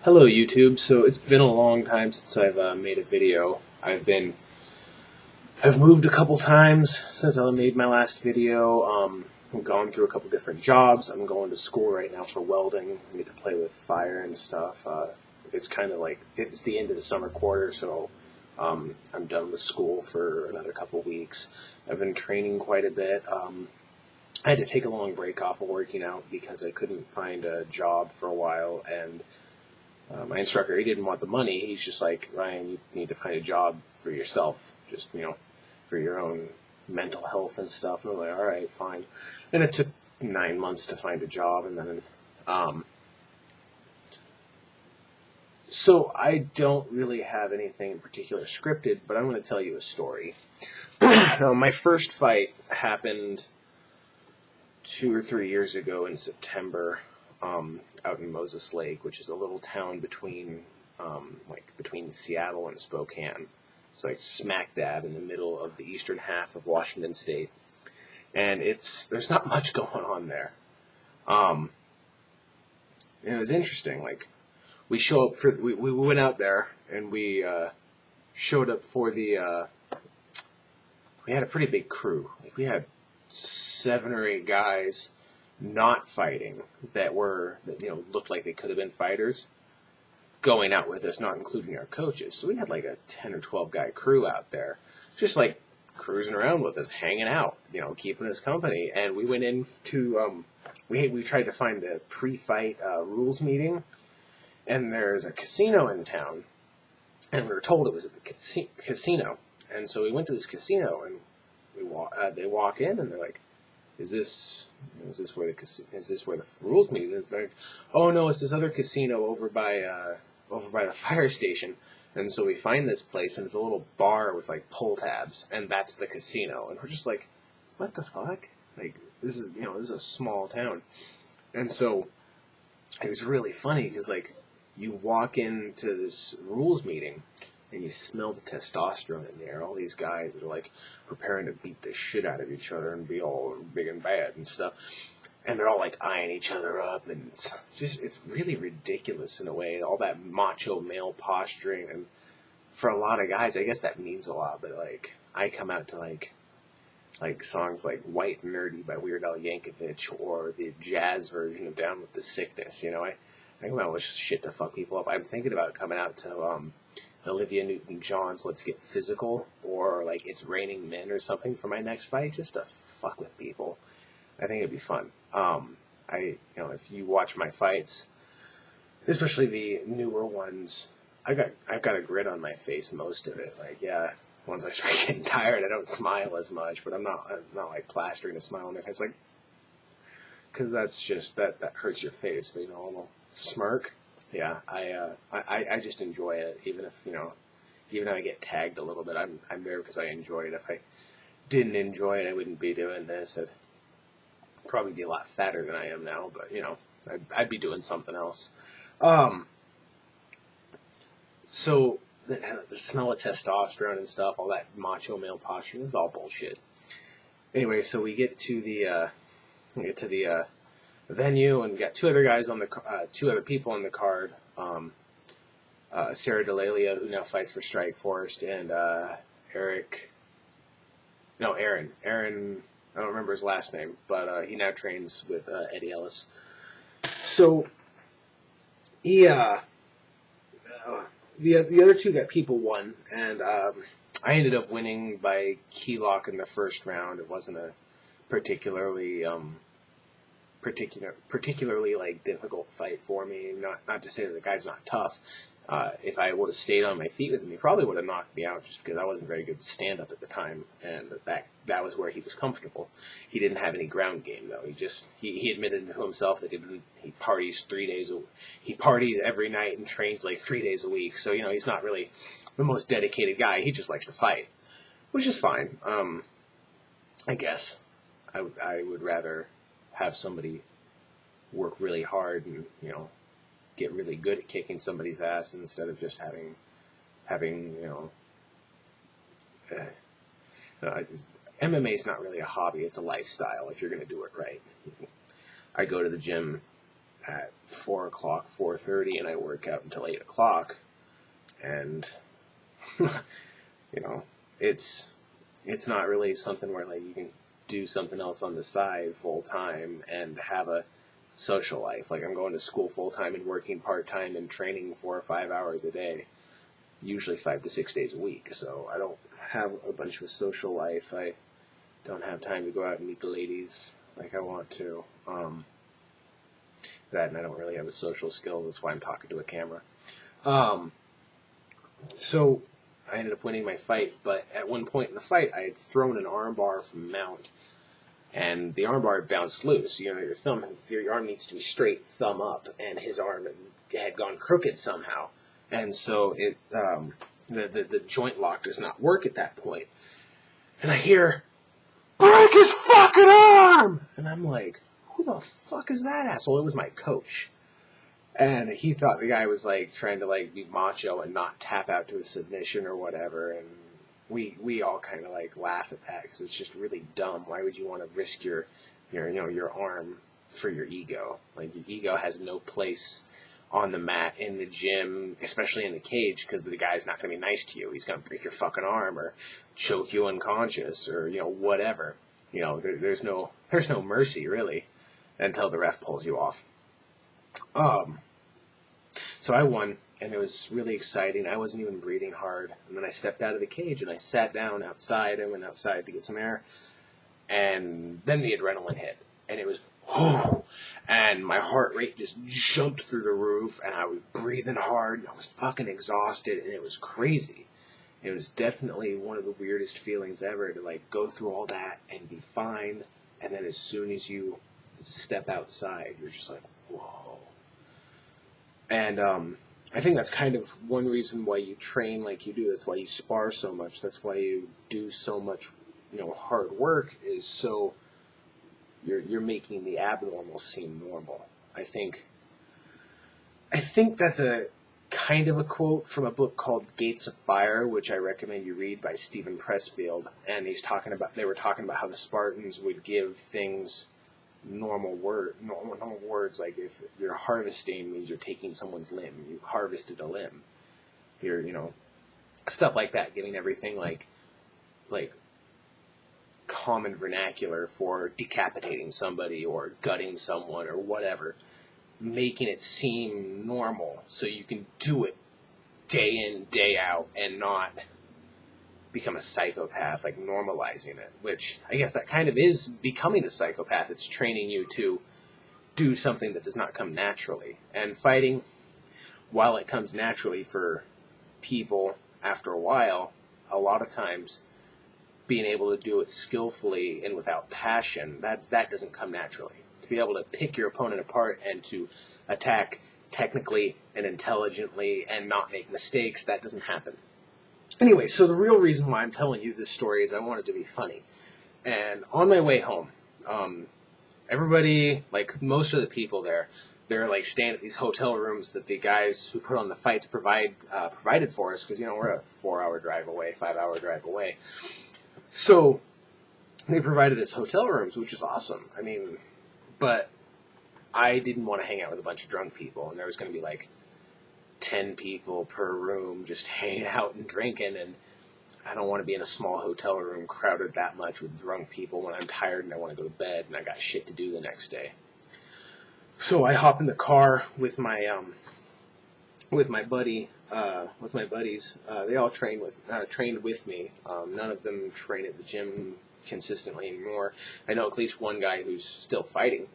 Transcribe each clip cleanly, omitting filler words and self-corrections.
Hello YouTube. So it's been a long time since I've made a video. I've moved a couple times since I made my last video. I've gone through a couple different jobs. I'm going to school right now for welding. I get to play with fire and stuff. It's kind of like it's the end of the summer quarter, so I'm done with school for another couple weeks. I've been training quite a bit. I had to take a long break off of working out because I couldn't find a job for a while, and my instructor, he didn't want the money. He's just like, Ryan, you need to find a job for yourself, just, for your own mental health and stuff. And I'm like, all right, fine. And it took 9 months to find a job, and then, so I don't really have anything in particular scripted, but I'm going to tell you a story. My first fight happened 2 or 3 years ago in September. Out in Moses Lake, which is a little town between Seattle and Spokane. It's like smack dab in the middle of the eastern half of Washington State, and there's not much going on there. And it was interesting. Like we went out there and we showed up for the. We had a pretty big crew. Like we had 7 or 8 guys not fighting that looked like they could have been fighters going out with us, not including our coaches. So we had like a 10 or 12 guy crew out there, just like cruising around with us, hanging out, keeping us company. And we went into we tried to find the pre-fight rules meeting, and there's a casino in town, and we were told it was at the casino. And so we went to this casino, and they walk in, and they're like, Is this where the rules meeting is? They're like, oh no, it's this other casino over by the fire station. And so we find this place, and it's a little bar with like pull tabs, and that's the casino. And we're just like, what the fuck? Like this is a small town. And so it was really funny because like you walk into this rules meeting, and you smell the testosterone in the air. All these guys that are like preparing to beat the shit out of each other and be all big and bad and stuff. And they're all like eyeing each other up, and it's really ridiculous in a way. All that macho male posturing, and for a lot of guys, I guess that means a lot. But like, I come out to like songs like "White and Nerdy" by Weird Al Yankovic, or the jazz version of "Down with the Sickness." I come out with shit to fuck people up. I'm thinking about coming out to Olivia Newton-John's "Let's Get Physical," or like "It's Raining Men" or something for my next fight, just to fuck with people. I think it'd be fun. If you watch my fights, especially the newer ones, I've got a grin on my face most of it. Like, yeah, once I start getting tired, I don't smile as much, but I'm not like plastering a smile on my face, like, because that's just that hurts your face. But a little smirk. Yeah, I just enjoy it, even if I get tagged a little bit. I'm there because I enjoy it. If I didn't enjoy it, I wouldn't be doing this. I'd probably be a lot fatter than I am now, but I'd be doing something else. So the smell of testosterone and stuff, all that macho male posturing, is all bullshit. Anyway, so we get to the venue, and we got 2 other guys on the 2 other people on the card. Sarah Delalia, who now fights for Strikeforce, and Aaron. I don't remember his last name, but he now trains with Eddie Ellis. So the other 2 people won, and I ended up winning by key lock in the first round. It wasn't a particularly like difficult fight for me. Not to say that the guy's not tough. If I would have stayed on my feet with him, he probably would have knocked me out, just because I wasn't very good stand up at the time, and that was where he was comfortable. He didn't have any ground game though. He admitted to himself that he parties 3 days he parties every night and trains like 3 days a week. So he's not really the most dedicated guy. He just likes to fight, which is fine. I guess I would rather have somebody work really hard and get really good at kicking somebody's ass instead of just having MMA is not really a hobby, it's a lifestyle if you're going to do it right. I go to the gym at 4 o'clock, 4:30, and I work out until 8 o'clock. And, you know, it's not really something where, like, you can do something else on the side full time and have a social life. Like, I'm going to school full time and working part time and training 4 or 5 hours a day, usually 5 to 6 days a week. So I don't have a bunch of a social life. I don't have time to go out and meet the ladies like I want to. That, and I don't really have the social skills. That's why I'm talking to a camera. So I ended up winning my fight, but at one point in the fight, I had thrown an arm bar from mount, and the arm bar bounced loose. You know, your arm needs to be straight, thumb up, and his arm had gone crooked somehow, and so the joint lock does not work at that point. And I hear, "Break his fucking arm!" And I'm like, who the fuck is that asshole? It was my coach. And he thought the guy was, like, trying to, like, be macho and not tap out to a submission or whatever. And we all kind of, like, laugh at that because it's just really dumb. Why would you want to risk your arm for your ego? Like, your ego has no place on the mat, in the gym, especially in the cage, because the guy's not going to be nice to you. He's going to break your fucking arm or choke you unconscious or, whatever. There's no mercy, really, until the ref pulls you off. So I won, and it was really exciting. I wasn't even breathing hard. And then I stepped out of the cage, and I sat down outside. I went outside to get some air, and then the adrenaline hit. And it was, whoo, and my heart rate just jumped through the roof, and I was breathing hard, and I was fucking exhausted, and it was crazy. It was definitely one of the weirdest feelings ever to, like, go through all that and be fine, and then as soon as you step outside, you're just like, whoa. And I think that's kind of one reason why you train like you do. That's why you spar so much. That's why you do so much, hard work, is so you're making the abnormal seem normal. I think that's a kind of a quote from a book called Gates of Fire, which I recommend you read, by Stephen Pressfield. And they were talking about how the Spartans would give things normal words, like if you're harvesting means you're taking someone's limb, you harvested a limb, you're stuff like that, giving everything like common vernacular for decapitating somebody or gutting someone or whatever, making it seem normal so you can do it day in, day out and not become a psychopath, like normalizing it, which I guess that kind of is becoming a psychopath. It's training you to do something that does not come naturally. And fighting, while it comes naturally for people after a while, a lot of times being able to do it skillfully and without passion, that doesn't come naturally. To be able to pick your opponent apart and to attack technically and intelligently and not make mistakes, that doesn't happen. Anyway, so the real reason why I'm telling you this story is I want it to be funny. And on my way home, everybody, like most of the people there, they're like staying at these hotel rooms that the guys who put on the fights provided for us, because we're a 4-hour drive away, 5-hour drive away. So they provided us hotel rooms, which is awesome. I mean, but I didn't want to hang out with a bunch of drunk people, and there was going to be like 10 people per room just hanging out and drinking, and I don't want to be in a small hotel room crowded that much with drunk people when I'm tired and I want to go to bed and I got shit to do the next day. So I hop in the car with my buddies. They all trained with me. None of them train at the gym consistently anymore. I know at least one guy who's still fighting,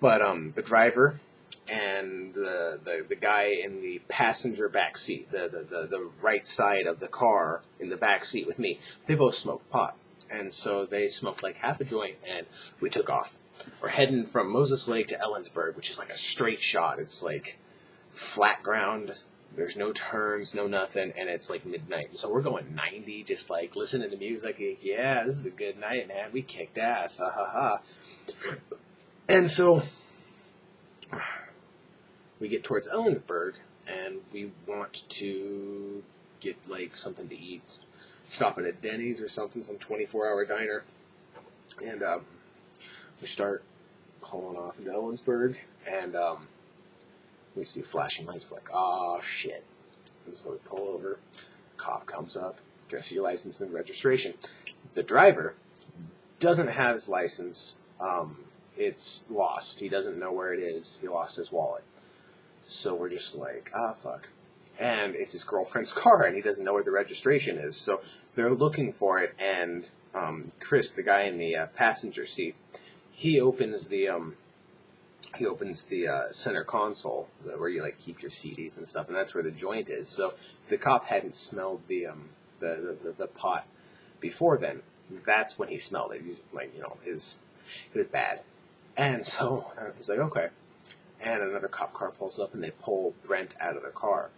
but the driver and the guy in the passenger back seat, the right side of the car in the back seat with me, they both smoked pot. And so they smoked like half a joint, and we took off. We're heading from Moses Lake to Ellensburg, which is like a straight shot. It's like flat ground. There's no turns, no nothing, and it's like midnight. So we're going 90, just like listening to music. Like, yeah, this is a good night, man. We kicked ass. Ha ha ha. And so we get towards Ellensburg, and we want to get like something to eat, stop at a Denny's or something, some 24-hour diner, and we start pulling off into Ellensburg, and we see flashing lights. We're like, oh shit. And so we pull over, cop comes up, gotta see your license and registration. The driver doesn't have his license. It's lost. He doesn't know where it is. He lost his wallet. So we're just like, fuck. And it's his girlfriend's car, and he doesn't know where the registration is. So they're looking for it, and Chris, the guy in the passenger seat, he opens the center console where you like keep your CDs and stuff, and that's where the joint is. So the cop hadn't smelled the pot before then. That's when he smelled it. Like, it was bad. And so he's like, okay. And another cop car pulls up, and they pull Brent out of the car.